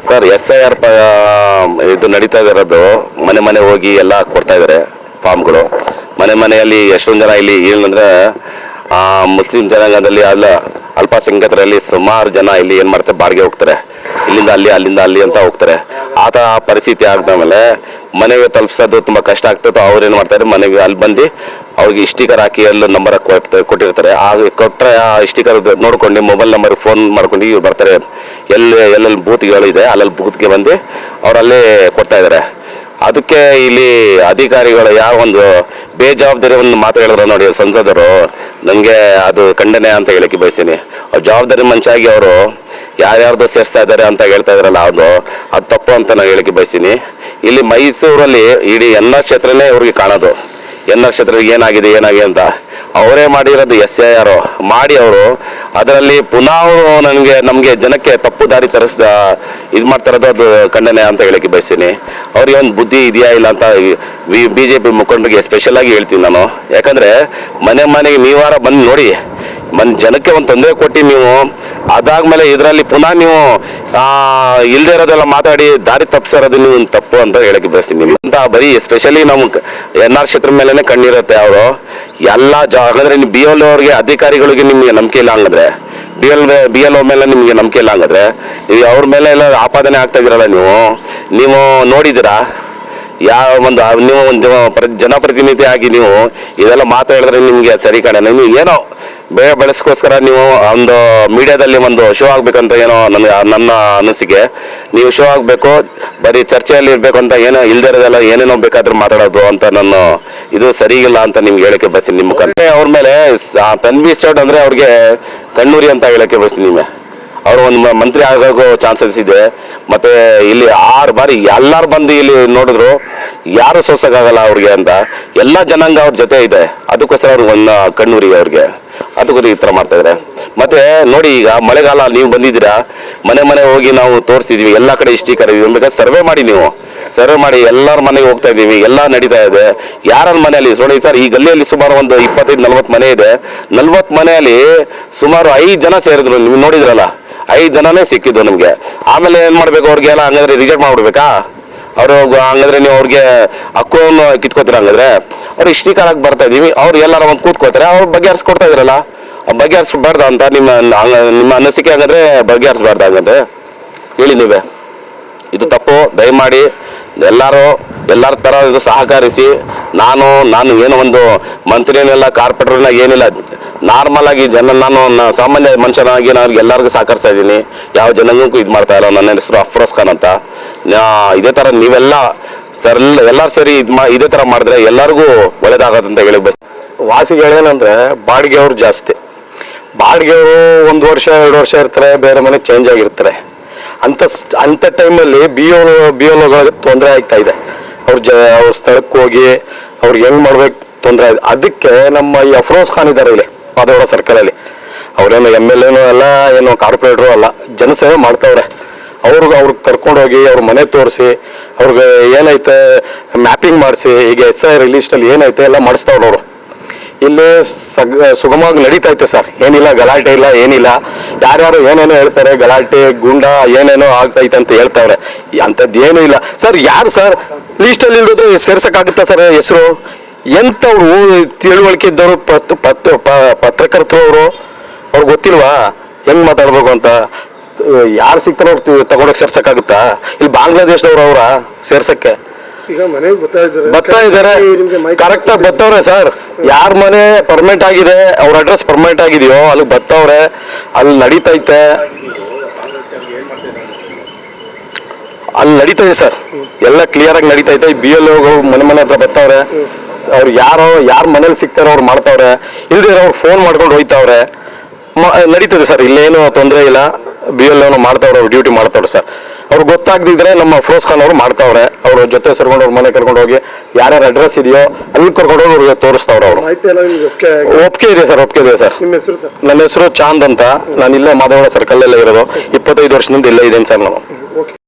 Sir SIR ಇದು ನಡೀತಾ ಇರೋದು ಮನೆ ಮನೆ ಹೋಗಿ ಎಲ್ಲ ಕೊಡ್ತಾ ಇದ್ದಾರೆ ಫಾರ್ಮ್ಗಳು. ಮನೆ ಮನೆಯಲ್ಲಿ ಎಷ್ಟೊಂದು ಜನ ಇಲ್ಲಿ ಏನಂದರೆ ಮುಸ್ಲಿಂ ಜನಾಂಗದಲ್ಲಿ ಅಲ್ಪಸಂಖ್ಯಾತರಲ್ಲಿ ಸುಮಾರು ಜನ ಇಲ್ಲಿ ಏನು ಮಾಡ್ತಾರೆ, ಬಾಡಿಗೆ ಹೋಗ್ತಾರೆ, ಇಲ್ಲಿಂದ ಅಲ್ಲಿ ಅಲ್ಲಿಂದ ಅಲ್ಲಿ ಅಂತ ಹೋಗ್ತಾರೆ. ಆ ಪರಿಸ್ಥಿತಿ ಆಗಿದ್ಮೇಲೆ ಮನೆಗೆ ತಲುಪಿಸೋದು ತುಂಬ ಕಷ್ಟ ಆಗ್ತದೆ. ಅವ್ರೇನು ಮಾಡ್ತಾರೆ, ಮನೆಗೆ ಅಲ್ಲಿ ಬಂದು ಅವ್ರಿಗೆ ಸ್ಟಿಕರ್ ಹಾಕಿ ಎಲ್ಲ ನಂಬರ್ ಕೊಟ್ಟಿರ್ತಾರೆ. ಕೊಟ್ಟರೆ ಆ ಸ್ಟಿಕರ್ ನೋಡ್ಕೊಂಡು ಮೊಬೈಲ್ ನಂಬರ್ಗೆ ಫೋನ್ ಮಾಡ್ಕೊಂಡು ಇವ್ರು ಬರ್ತಾರೆ. ಎಲ್ಲೆಲ್ಲಿ ಬೂತ್ಗಳಿದೆ ಅಲ್ಲಲ್ಲಿ ಬೂತ್ಗೆ ಬಂದು ಅವರಲ್ಲೇ ಕೊಡ್ತಾ ಇದ್ದಾರೆ. ಅದಕ್ಕೆ ಇಲ್ಲಿ ಅಧಿಕಾರಿಗಳು ಯಾವ ಒಂದು ಬೇಜವಾಬ್ದಾರಿ ಒಂದು ಮಾತು ಹೇಳಿದ್ರು ನೋಡಿ ಸಂಸದರು, ನನಗೆ ಅದು ಖಂಡನೆ ಅಂತ ಹೇಳಕ್ಕೆ ಬಯಸ್ತೀನಿ. ಜವಾಬ್ದಾರಿ ಮನುಷ್ಯಾಗಿ ಅವರು ಯಾರ್ಯಾರ್ದು ಸೇರಿಸ್ತಾ ಇದ್ದಾರೆ ಅಂತ ಹೇಳ್ತಾ ಇದ್ರಲ್ಲ, ಅದು ತಪ್ಪು ಅಂತ ನಾನು ಹೇಳಕ್ಕೆ ಬಯಸ್ತೀನಿ. ಇಲ್ಲಿ ಮೈಸೂರಲ್ಲಿ ಇಡೀ ಎಲ್ಲ ಕ್ಷೇತ್ರನೇ ಅವ್ರಿಗೆ ಕಾಣೋದು. ಎಲ್ಲ ಕ್ಷೇತ್ರಕ್ಕೆ ಏನಾಗಿದೆ ಅಂತ ಅವರೇ ಮಾಡಿರೋದು SIR ಮಾಡಿ ಅವರು ಅದರಲ್ಲಿ ಪುನಃ ನಮಗೆ ಜನಕ್ಕೆ ತಪ್ಪು ದಾರಿ ಇದು ಮಾಡ್ತಿರೋದು ಅದು ಖಂಡನೆ ಅಂತ ಹೇಳಕ್ಕೆ ಬಯಸ್ತೀನಿ. ಅವ್ರಿಗೆ ಒಂದು ಬುದ್ಧಿ ಇದೆಯಾ ಇಲ್ಲ ಅಂತ BJP ಮುಖಂಡರಿಗೆ ಸ್ಪೆಷಲಾಗಿ ಹೇಳ್ತೀನಿ ನಾನು. ಯಾಕಂದರೆ ಮನೆಗೆ ನೀವಾರ ಬಂದು ನೋಡಿ, ಜನಕ್ಕೆ ಒಂದು ತೊಂದರೆ ಕೊಟ್ಟು ನೀವು ಅದಾದ್ಮೇಲೆ ಇದರಲ್ಲಿ ಪುನಃ ನೀವು ಇಲ್ಲದೆ ಇರೋದೆಲ್ಲ ಮಾತಾಡಿ ದಾರಿ ತಪ್ಪಿಸೋದು ನೀವು ತಪ್ಪು ಅಂತ ಹೇಳಕ್ಕೆ ಬಯಸ್ತೀನಿ. ಅಂತ ಬರೀ ಎಸ್ಪೆಷಲಿ ನಮ್ಮ NR ಕ್ಷೇತ್ರ ಮೇಲೇ ಕಣ್ಣಿರುತ್ತೆ. ಅವರು ಎಲ್ಲ ಹಾಗಾದ್ರೆ ನೀವು BLO ಅವ್ರಿಗೆ ಅಧಿಕಾರಿಗಳಿಗೆ ನಿಮಗೆ ನಂಬಿಕೆ ಇಲ್ಲ ಹಂಗಾದ್ರೆ, BLO ಮೇಲೆ ನಿಮಗೆ ನಂಬಿಕೆ ಇಲ್ಲ ಹಂಗಾದ್ರೆ ಅವ್ರ ಮೇಲೆ ಎಲ್ಲ ಆಪಾದನೆ ಆಗ್ತಾ ಇದ್ದೀರಲ್ಲ ನೀವು ನೋಡಿದ್ದೀರಾ? ನೀವು ಒಂದು ಜನಪ್ರತಿನಿಧಿ ಆಗಿ ನೀವು ಇದೆಲ್ಲ ಮಾತಾಡಿದ್ರೆ ನಿಮಗೆ ಸರಿ ಕಾಣ. ನೀವು ಏನೋ ಬೆಳೆಸ್ಕೋಸ್ಕರ ನೀವು ಒಂದು ಮೀಡಿಯಾದಲ್ಲಿ ಒಂದು ಶೋ ಆಗ್ಬೇಕಂತ ಏನೋ ನನ್ನ ಅನಿಸಿಕೆ. ನೀವು ಶೋ ಆಗಬೇಕು, ಬರೀ ಚರ್ಚೆಯಲ್ಲಿ ಇರಬೇಕು ಅಂತ ಏನೋ ಇಲ್ದಿರೋದೆಲ್ಲ ಏನೇನೋ ಬೇಕಾದ್ರೂ ಮಾತಾಡೋದು ಅಂತ ನಾನು ಇದು ಸರಿ ಇಲ್ಲ ಅಂತ ನಿಮ್ಗೆ ಹೇಳಕ್ಕೆ ಬಯಸ್ತೀನಿ. ನಿಮ್ಮ ಮುಖಾಂತರ ಅವ್ರ ಮೇಲೆ ತನ್ವೀರ್ ಚೌಡ್ ಅಂದರೆ ಅವ್ರಿಗೆ ಕಣ್ಣೂರಿ ಅಂತ ಹೇಳಕ್ಕೆ ಬಯಸ್ತೀನಿ. ಅವರು ಒಂದು ಮಂತ್ರಿ ಆಗೋಕ್ಕೂ ಚಾನ್ಸಸ್ ಇದೆ. ಮತ್ತು ಇಲ್ಲಿ 6 ಬಾರಿ ಎಲ್ಲರೂ ಬಂದು ಇಲ್ಲಿ ನೋಡಿದ್ರು ಯಾರು ಸೋಸೋಕ್ಕಾಗಲ್ಲ ಅವ್ರಿಗೆ ಅಂತ ಎಲ್ಲ ಜನಾಂಗ ಅವ್ರ ಜೊತೆ ಇದೆ. ಅದಕ್ಕೋಸ್ಕರ ಅವ್ರಿಗೆ ಒಂದು ಕಣ್ಣೂರಿಗೆ ಅವ್ರಿಗೆ ಅದಕ್ಕೋಸ್ಕರ ಈ ಥರ ಮಾಡ್ತಾಯಿದ್ದಾರೆ. ಮತ್ತು ನೋಡಿ, ಈಗ ಮಳೆಗಾಲ ನೀವು ಬಂದಿದ್ದೀರಾ, ಮನೆ ಹೋಗಿ ನಾವು ತೋರಿಸಿದ್ವಿ, ಎಲ್ಲ ಕಡೆ ಸ್ಟಿಕರ್ ಇದೆ. ಬೇಕಾದ್ರೆ ಸರ್ವೆ ಮಾಡಿ ಎಲ್ಲರ ಮನೆಗೆ ಹೋಗ್ತಾ ಇದ್ದೀವಿ, ಎಲ್ಲ ನಡೀತಾ ಇದೆ. ಯಾರ ಮನೆಯಲ್ಲಿ ನೋಡಿ ಸರ್, ಈ ಗಲ್ಲಿಯಲ್ಲಿ ಸುಮಾರು ಒಂದು 25-40 ಮನೆ ಇದೆ. 40 ಮನೆಯಲ್ಲಿ ಸುಮಾರು 5 ಜನ ಸೇರಿದ್ರು. ನೀವು ನೋಡಿದ್ರಲ್ಲ, 5 ಜನನೇ ಸಿಕ್ಕಿದ್ದು ನಮಗೆ. ಆಮೇಲೆ ಏನು ಮಾಡಬೇಕು, ಅವ್ರಿಗೆಲ್ಲ ಹಂಗಾದ್ರೆ ರಿಜೆಕ್ಟ್ ಮಾಡಿಬಿಡ್ಬೇಕಾ? ಅವರು ಹಂಗಾದ್ರೆ ನೀವು ಅವ್ರಿಗೆ ಹಕ್ಕನ್ನು ಕಿತ್ಕೋತೀರ. ಹಂಗಾದ್ರೆ ಅವ್ರಿಗೆ ಸ್ಟಿಕರ್ ಹಾಕಿ ಬರ್ತಾ ಇದ್ದೀವಿ, ಅವ್ರು ಎಲ್ಲಾರ ಒಂದು ಕೂತ್ಕೋತಾರೆ, ಅವ್ರು ಬಗೆಹರಿಸ್ಕೊಡ್ತಾ ಇದ್ರಲ್ಲ, ಬಗೆಹರಿಸ್ಬಾರ್ದ ಅಂತ ನಿಮ್ಮ ಅನಿಸಿಕೆ? ಹಂಗಾದ್ರೆ ಬಗೆಹರಿಸ್ಬಾರ್ದ ಹಂಗಂದ್ರೆ ಹೇಳಿ ನೀವೇ. ಇದು ತಪ್ಪು. ದಯಮಾಡಿ ಎಲ್ಲರ ಥರ ಇದು ಸಹಕರಿಸಿ. ನಾನು ಏನೋ ಒಂದು ಮಂತ್ರಿನೆಲ್ಲ ಕಾರ್ಪೊರೇಟರ್ನ ಏನಿಲ್ಲ, ನಾರ್ಮಲ್ ಆಗಿ ನಾನು ಸಾಮಾನ್ಯ ಮನುಷ್ಯನಾಗಿ ನಾನು ಎಲ್ಲರಿಗೂ ಸಹಕರಿಸ್ತಾ ಇದ್ದೀನಿ. ಯಾವ ಜನಕ್ಕೂ ಇದು ಮಾಡ್ತಾ ಇಲ್ಲ. ನನ್ನ ಹೆಸರು ಅಫ್ರೋಜ್ ಖಾನ್ ಅಂತ. ಇದೇ ಥರ ನೀವೆಲ್ಲ ಎಲ್ಲರೂ ಸರಿ ಇದೇ ಥರ ಮಾಡಿದ್ರೆ ಎಲ್ಲರಿಗೂ ಒಳ್ಳೇದಾಗತ್ತಂತ ಹೇಳಿ ವಾಸಿಗಳೇನಂದ್ರೆ ಬಾಡಿಗೆ ಅವರು ಜಾಸ್ತಿ. ಬಾಡಿಗೆಯವರು 1 ವರ್ಷ 2 ವರ್ಷ ಇರ್ತಾರೆ, ಬೇರೆ ಮನೆಗೆ ಚೇಂಜ್ ಆಗಿರ್ತಾರೆ. ಅಂಥ ಟೈಮಲ್ಲಿ BLOಗಳಿಗೆ ತೊಂದರೆ ಆಗ್ತಾ ಇದೆ. ಅವ್ರ ಸ್ಥಳಕ್ಕೆ ಹೋಗಿ ಅವ್ರಿಗೆ ಹೆಂಗೆ ಮಾಡ್ಬೇಕು ತೊಂದರೆ ಆಗಿದೆ. ಅದಕ್ಕೆ ನಮ್ಮ ಈ ಅಫ್ರೋಜ್ ಖಾನ್ ಇದ್ದಾರೆ ಇಲ್ಲಿ ಮಾದೇಗೌಡ ಸರ್ಕಲಲ್ಲಿ. ಅವ್ರೇನು MLA ಅಲ್ಲ, ಏನು ಕಾರ್ಪೊರೇಟ್ರು ಅಲ್ಲ, ಜನಸೇವೆ ಮಾಡ್ತವ್ರೆ. ಅವ್ರಿಗೆ ಕರ್ಕೊಂಡೋಗಿ ಅವ್ರ ಮನೆ ತೋರಿಸಿ, ಅವ್ರಿಗೆ ಏನೈತೆ ಮ್ಯಾಪಿಂಗ್ ಮಾಡಿಸಿ, ಈಗ SIR ಲಿಸ್ಟಲ್ಲಿ ಏನೈತೆ ಎಲ್ಲ ಮಾಡಿಸ್ತವ್ರು ಅವರು. ಇಲ್ಲಿ ಸುಗಮವಾಗಿ ನಡೀತೈತೆ ಸರ್, ಏನಿಲ್ಲ ಗಲಾಟೆ ಇಲ್ಲ, ಏನಿಲ್ಲ. ಯಾರ್ಯಾರು ಏನೇನೋ ಹೇಳ್ತಾರೆ, ಗಲಾಟೆ ಗುಂಡ ಏನೇನೋ ಆಗ್ತೈತೆ ಅಂತ ಹೇಳ್ತಾವ್ರೆ. ಅಂಥದ್ದು ಏನೂ ಇಲ್ಲ ಸರ್. ಯಾರು ಸರ್ ಲೀಸ್ಟಲ್ಲಿ ಇಲ್ದಿದ್ರೆ ಸೇರ್ಸೋಕ್ಕಾಗುತ್ತಾ ಸರ್ ಹೆಸರು? ಎಂಥವ್ರು ತಿಳುವಳಿಕೆ ಇದ್ದವರು, ಪತ್ರಕರ್ತರು ಅವ್ರಿಗೆ ಗೊತ್ತಿಲ್ವಾ ಹೆಂಗೆ ಮಾತಾಡ್ಬೇಕು ಅಂತ? ಯಾರು ಸಿಗ್ತಾರೋ ಅವ್ರು ತಗೊಂಡೋಗಿ ಸೇರ್ಸೋಕ್ಕಾಗುತ್ತಾ? ಇಲ್ಲಿ ಬಾಂಗ್ಲಾದೇಶದವ್ರು ಅವರ ಸೇರ್ಸಕ್ಕೆ ಈಗ ಮನೆಗೆ ಬರ್ತಾ ಇದ್ದಾರೆ, ಕರೆಕ್ಟಾಗಿ ಬರ್ತವ್ರೆ ಸರ್. ಯಾರ ಮನೆ ಪರ್ಮನೆಂಟ್ ಆಗಿದೆ, ಅವ್ರ ಅಡ್ರೆಸ್ ಪರ್ಮನೆಂಟ್ ಆಗಿದೆಯೋ ಅಲ್ಲಿಗೆ ಬರ್ತವ್ರೆ. ಅಲ್ಲಿ ನಡೀತೈತೆ ಸರ್, ಎಲ್ಲ ಕ್ಲಿಯರ್ ಆಗಿ ನಡೀತೈತೆ. BLOಗಳು ಮನೆ ಹತ್ರ ಬರ್ತವ್ರೆ. ಅವ್ರು ಯಾರ ಮನೇಲಿ ಸಿಗ್ತಾರೋ ಅವ್ರು ಮಾಡ್ತಾವ್ರೆ. ಇಲ್ದಿರ ಅವ್ರು ಫೋನ್ ಮಾಡ್ಕೊಂಡು ಹೋಯ್ತಾವ್ರೆ. ನಡೀತದೆ ಸರ್, ಇಲ್ಲೇನು ತೊಂದರೆ ಇಲ್ಲ. BLO ಮಾಡ್ತಾವ್ರೆ, ಅವ್ರು ಡ್ಯೂಟಿ ಮಾಡ್ತಾವ್ರೆ ಸರ್. ಅವ್ರಿಗೆ ಗೊತ್ತಾಗದಿದ್ರೆ ನಮ್ಮ ಅಫ್ರೋಜ್ ಖಾನ್ ಅವರು ಮಾಡ್ತಾವ್ರೆ. ಅವ್ರ ಜೊತೆ ಸೇರ್ಕೊಂಡು ಅವ್ರ ಮನೆ ಕರ್ಕೊಂಡು ಹೋಗಿ ಯಾರ್ಯಾರ ಅಡ್ರೆಸ್ ಇದೆಯೋ ಅಲ್ಲಿ ಕರ್ಕೊಂಡು ಹೋಗಿ ಅವ್ರಿಗೆ ತೋರಿಸ್ತಾವ್ರೆ. ಅವರು ಒಪ್ಪಿಗೆ ಇದೆ ಸರ್, ಒಪ್ಪಿಗೆ ಇದೆ ಸರ್. ನನ್ನ ಹೆಸರು ಚಾಂದ್ ಅಂತ. ನಾನು ಇಲ್ಲೇ ಮಾದೇಗೌಡ ಸರ್ಕಲ್ ಇರೋದು. 25 ವರ್ಷದಿಂದ ಇಲ್ಲೇ ಇದ್ದೇನೆ ಸರ್ ನಾನು.